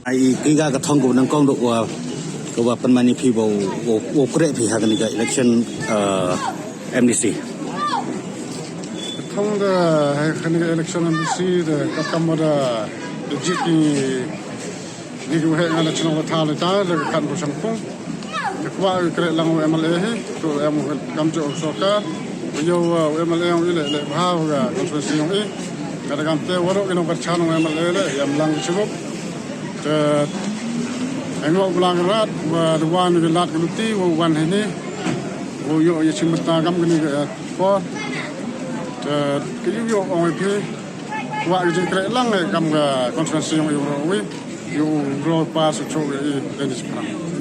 ai kiga ka thong ko nang kong do wa pan mani phi bo wo kre phi ha ni ga election amnesty thong da khani election amnesty da kakamada jiki ni go he ngala chno tha le ta le kan ro sam khong kwa kre lang MLA he to em kam jo so ka yo MLA ong le le ha ga constituency ong e kada kam te woro ino kar chano MLA le yam lang chibok Engkau pulang rat, wan gelat geluti, wan ini, yo ye cimta gam gini ko, kiri yo orang itu, wa izin kerja lang gam konferensi yang yo ro pas cok ini sekarang.